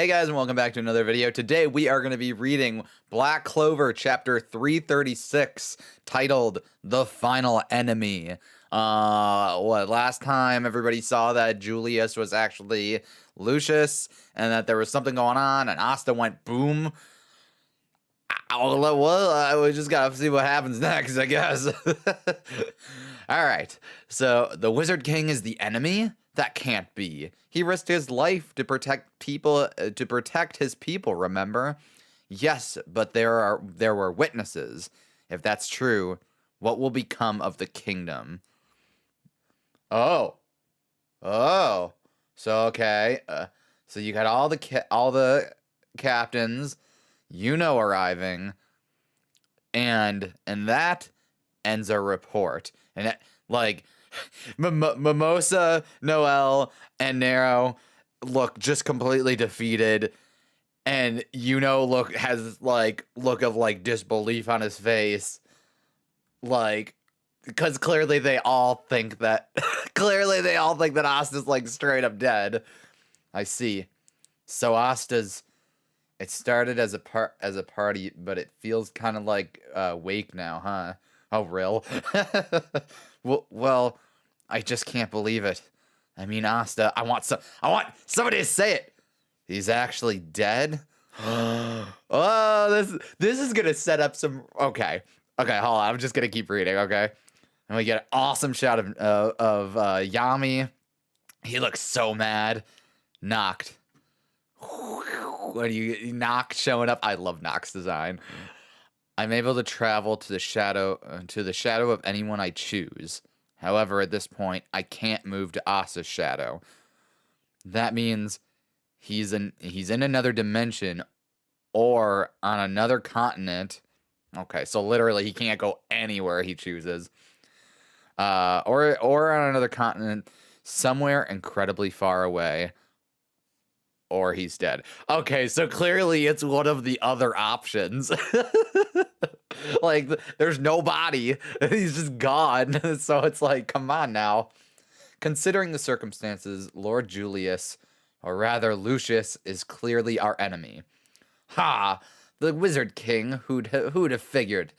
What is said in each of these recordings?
Hey guys, and welcome back to another video. Today we are going to be reading Black Clover chapter 336, titled The Final Enemy. Last time everybody saw that Julius was actually Lucius and that there was something going on and Asta went boom. Well, we just gotta see what happens next, I guess. Alright, so the Wizard King is the enemy? That can't be. He risked his life to protect his people, remember? Yes, but there were witnesses. If that's true, what will become of the kingdom? Oh. So okay. So you got all the captains, arriving, and that ends our report. And it, like Mimosa, Noel, and Nero look just completely defeated, and has look of disbelief on his face, because clearly they all think that Asta's straight up dead. I see. So it started as a party, but it feels kind of like wake now, huh? Oh, real? Well, I just can't believe it. I mean, Asta, I want somebody to say it. He's actually dead? Oh, this is gonna set up some. Okay, hold on. I'm just gonna keep reading. Okay, and we get an awesome shot of Yami. He looks so mad. Knocked. When you Knock showing up, I love Nock's design. I'm able to travel to the shadow of anyone I choose. However, at this point, I can't move to Asta's shadow. That means he's in another dimension or on another continent. Okay, so literally he can't go anywhere he chooses. Or on another continent somewhere incredibly far away. Or he's dead. Okay, so clearly it's one of the other options. There's no body. He's just gone. So it's like, come on now. Considering the circumstances, Lord Julius, or rather Lucius, is clearly our enemy. Ha! The Wizard King, who'd have figured?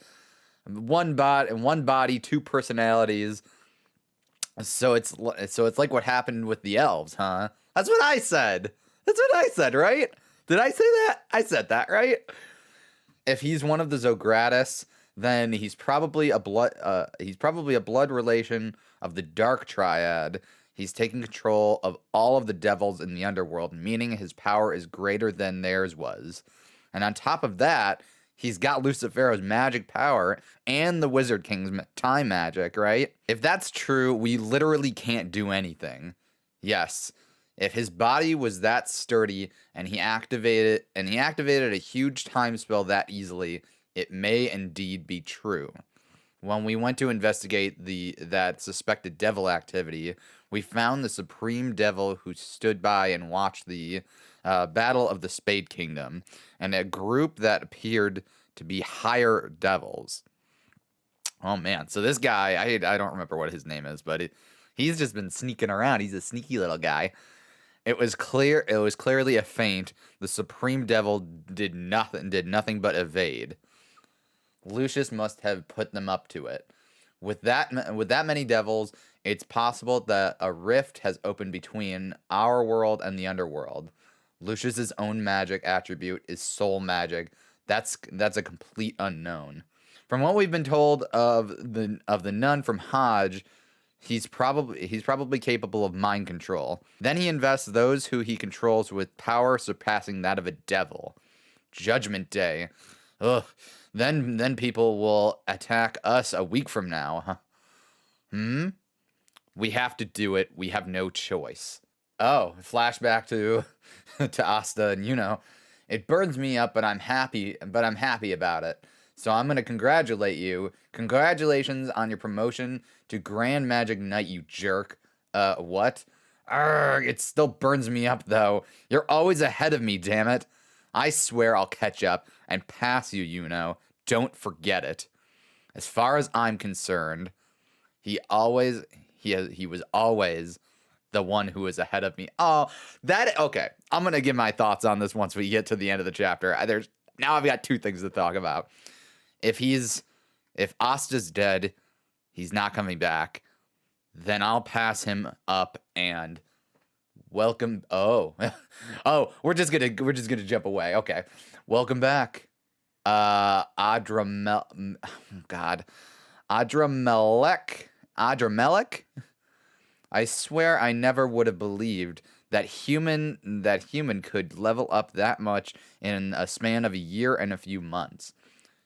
One body, two personalities. So it's like what happened with the elves, huh? That's what I said. Right? Did I say that? I said that, right? If he's one of the Zogratis, then he's probably a blood relation of the Dark Triad. He's taking control of all of the devils in the underworld, meaning his power is greater than theirs was. And on top of that, he's got Lucifero's magic power and the Wizard King's time magic, right? If that's true, we literally can't do anything. Yes. If his body was that sturdy and he activated a huge time spell that easily, it may indeed be true. When we went to investigate that suspected devil activity, we found the supreme devil who stood by and watched the battle of the Spade Kingdom, and a group that appeared to be higher devils. Oh man, so this guy, I don't remember what his name is, but he's just been sneaking around. He's a sneaky little guy. It was clearly a feint. The Supreme Devil did nothing but evade. Lucius must have put them up to it. With that many devils, it's possible that a rift has opened between our world and the underworld. Lucius's own magic attribute is soul magic. That's a complete unknown. From what we've been told of the nun from Hodge, he's probably capable of mind control. Then he invests those who he controls with power surpassing that of a devil. Judgment Day. Ugh. Then people will attack us a week from now. Huh? We have to do it. We have no choice. Oh, flashback to Asta, and it burns me up, but I'm happy about it. So I'm going to congratulate you. Congratulations on your promotion to Grand Magic Knight, you jerk. What? Arrgh, it still burns me up, though. You're always ahead of me, damn it. I swear I'll catch up and pass you, Don't forget it. As far as I'm concerned, he was always the one who is ahead of me. Oh, that okay. I'm gonna give my thoughts on this once we get to the end of the chapter. Now I've got two things to talk about. If Asta's dead, he's not coming back. Then I'll pass him up and welcome. Oh, oh, we're just gonna jump away. Okay, welcome back, Adramelech. I swear I never would have believed that human could level up that much in a span of a year and a few months.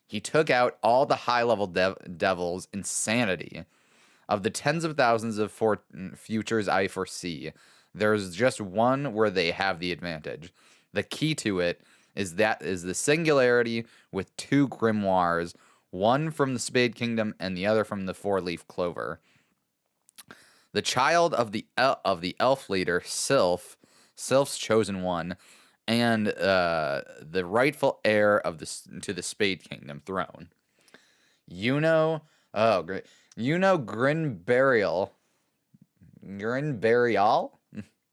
He took out all the high-level devils' insanity. Of the tens of thousands of futures I foresee, there's just one where they have the advantage. The key to it is the singularity with two grimoires, one from the Spade Kingdom and the other from the Four-Leaf Clover. The child of the elf leader, Sylph's chosen one, and the rightful heir to the Spade Kingdom throne. Oh great, Grinburial.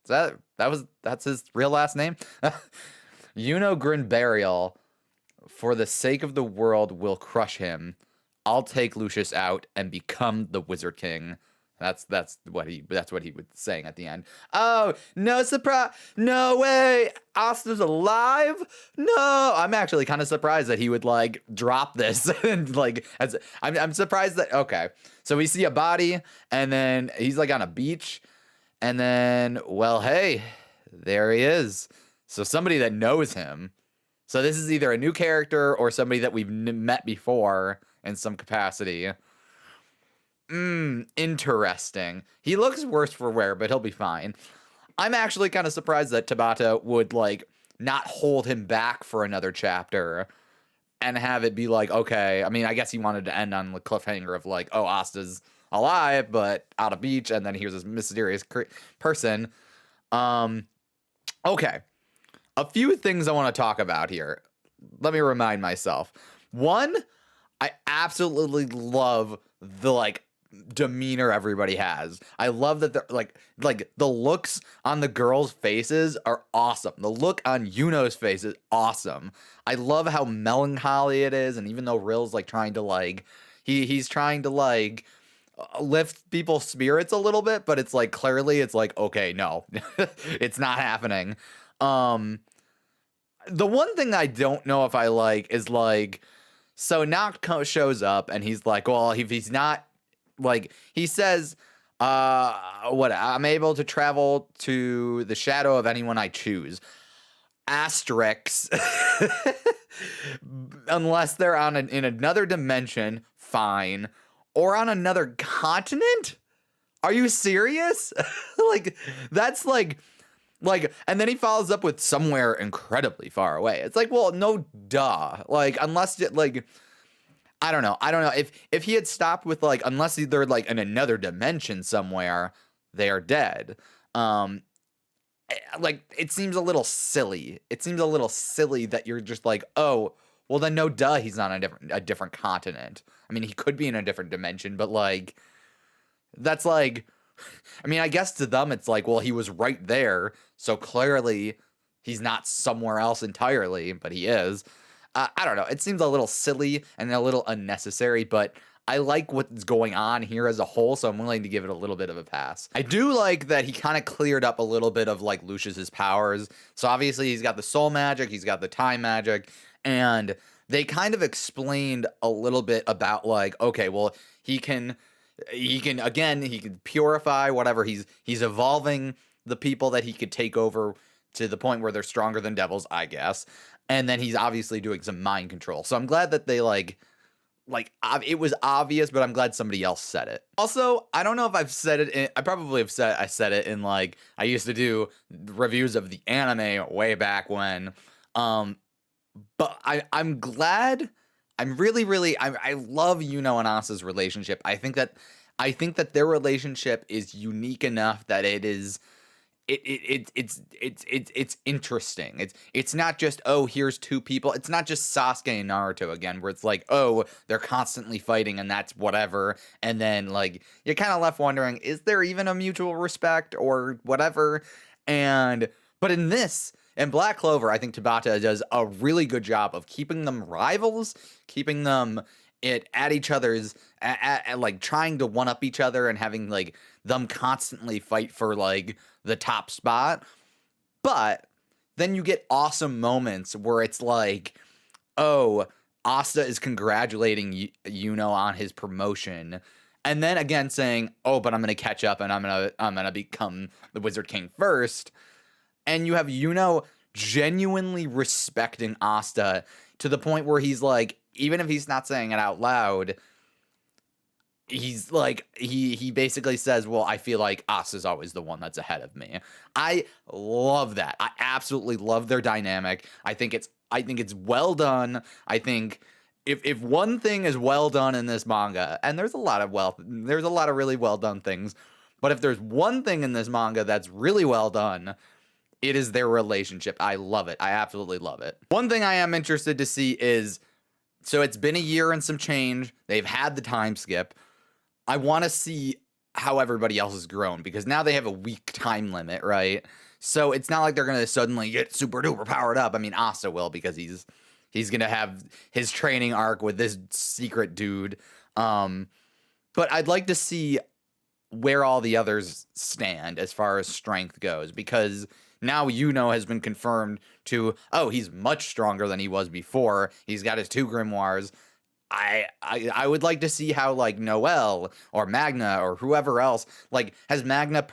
That's his real last name. Grinburial, for the sake of the world, will crush him. I'll take Lucius out and become the Wizard King. That's what he was saying at the end. Oh, no surprise. No way. Asta's alive? No. I'm actually kind of surprised that he would like drop this and like I'm surprised that okay. So we see a body and then he's like on a beach and then well, hey, there he is. So somebody that knows him. So this is either a new character or somebody that we've met before in some capacity. Interesting. He looks worse for wear, but he'll be fine. I'm actually kind of surprised that Tabata would, like, not hold him back for another chapter and have it be like, okay, I mean, I guess he wanted to end on the cliffhanger of, like, oh, Asta's alive, but out of beach, and then here's this mysterious person. Okay. A few things I want to talk about here. Let me remind myself. One, I absolutely love the, like, demeanor everybody has. I love that they're like the looks on the girls' faces are awesome. The look on Yuno's face is awesome. I love how melancholy it is, and even though Rill's like trying to like he's trying to like lift people's spirits a little bit, but it's like clearly it's like okay, no. It's not happening. The one thing I don't know if I like is like so Noct shows up and he's like, well, if he's not like he says, I'm able to travel to the shadow of anyone I choose. Asterix. Unless they're in another dimension, fine. Or on another continent? Are you serious? Like, that's like, and then he follows up with somewhere incredibly far away. It's like, well, no, duh. Like, unless, like, I don't know. If he had stopped with like, unless they're like in another dimension somewhere, they are dead. Like it seems a little silly. It seems a little silly that you're just like, oh, well then no, duh, he's not on a different continent. I mean, he could be in a different dimension, but like, that's like, I mean, I guess to them it's like, well, he was right there, so clearly he's not somewhere else entirely, but he is. I don't know. It seems a little silly and a little unnecessary, but I like what's going on here as a whole, so I'm willing to give it a little bit of a pass. I do like that he kind of cleared up a little bit of like Lucius's powers. So obviously he's got the soul magic, he's got the time magic, and they kind of explained a little bit about like, okay, well, he can purify whatever he's evolving the people that he could take over to the point where they're stronger than devils, I guess. And then he's obviously doing some mind control. So I'm glad that they it was obvious, but I'm glad somebody else said it. Also, I don't know if I've said it. I probably have said I said it in like I used to do reviews of the anime way back when. But I'm glad. I'm really I love Yuno and Asa's relationship. I think that their relationship is unique enough that it is it's interesting. It's not just, oh, here's two people. It's not just Sasuke and Naruto again, where it's like, oh, they're constantly fighting and that's whatever. And then like you're kind of left wondering, is there even a mutual respect or whatever? And but in this in Black Clover, I think Tabata does a really good job of keeping them rivals, keeping them at each other's like trying to one up each other and having like them constantly fight for like the top spot. But then you get awesome moments where it's like, oh, Asta is congratulating Yuno on his promotion, and then again saying, oh, but I'm gonna catch up and I'm gonna become the Wizard King first. And you have Yuno genuinely respecting Asta to the point where he's like, even if he's not saying it out loud, he's like, he basically says, well, I feel like Asta's always the one that's ahead of me. I love that. I absolutely love their dynamic. I think it's well done. I think if one thing is well done in this manga, and there's a lot of really well done things, but if there's one thing in this manga that's really well done, it is their relationship. I love it. I absolutely love it. One thing I am interested to see is, so it's been a year and some change. They've had the time skip. I want to see how everybody else has grown, because now they have a week time limit, right? So it's not like they're going to suddenly get super duper powered up. I mean, Asta will, because he's going to have his training arc with this secret dude. But I'd like to see where all the others stand as far as strength goes, because now Yuno has been confirmed to, oh, he's much stronger than he was before. He's got his 2 grimoires. I would like to see how like Noel or Magna or whoever else, like, has Magna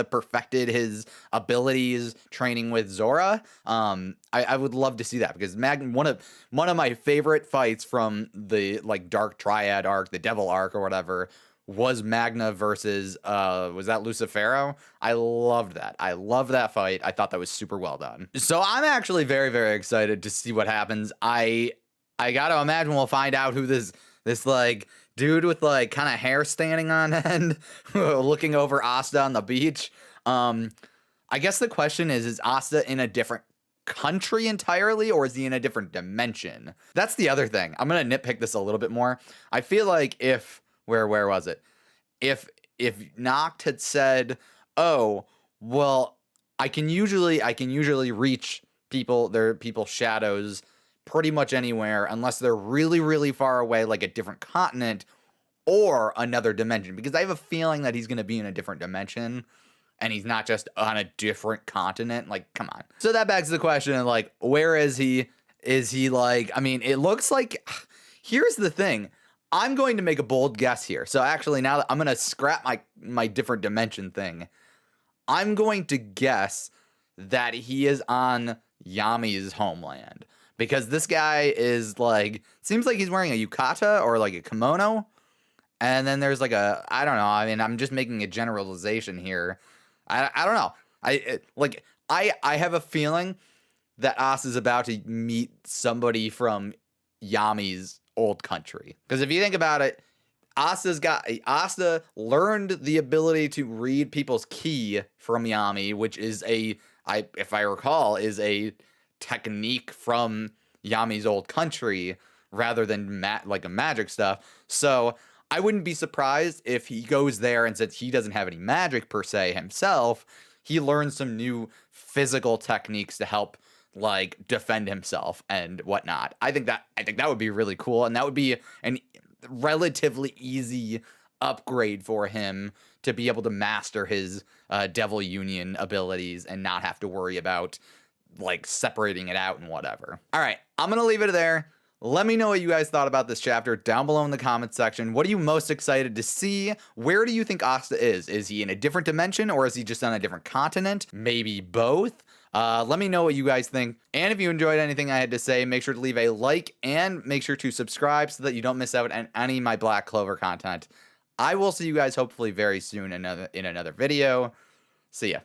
perfected his abilities training with Zora? I would love to see that, because one of my favorite fights from the like Dark Triad arc, the Devil arc or whatever, was Magna versus was that Lucifero? I loved that. I loved that fight. I thought that was super well done. So I'm actually very, very excited to see what happens. I gotta imagine we'll find out who this like dude with like kind of hair standing on end looking over Asta on the beach. I guess the question is Asta in a different country entirely, or is he in a different dimension? That's the other thing. I'm gonna nitpick this a little bit more. I feel like if where was it? If Noct had said, "Oh, well, I can usually reach people's shadows pretty much anywhere unless they're really, really far away, like a different continent or another dimension," because I have a feeling that he's going to be in a different dimension and he's not just on a different continent. Like, come on. So that begs the question, like, where is he? Is he like, I mean, it looks like, here's the thing. I'm going to make a bold guess here. So actually, now that I'm going to scrap my different dimension thing, I'm going to guess that he is on Yami's homeland, because this guy is like, seems like he's wearing a yukata or like a kimono. And then there's like I don't know. I mean, I'm just making a generalization here. I don't know. I have a feeling that Asta is about to meet somebody from Yami's old country. Because if you think about it, Asta learned the ability to read people's ki from Yami, which is if I recall, is a technique from Yami's old country rather than like a magic stuff. So I wouldn't be surprised if he goes there, and since he doesn't have any magic per se himself, he learns some new physical techniques to help like defend himself and whatnot. I think that would be really cool, and that would be an relatively easy upgrade for him to be able to master his Devil Union abilities and not have to worry about like separating it out and whatever. All right, I'm gonna leave it there. Let me know what you guys thought about this chapter down below in the comments section. What are you most excited to see? Where do you think Asta is? Is he in a different dimension, or is he just on a different continent? Maybe both. Let me know what you guys think. And if you enjoyed anything I had to say, make sure to leave a like and make sure to subscribe so that you don't miss out on any of my Black Clover content. I will see you guys hopefully very soon in another video. See ya.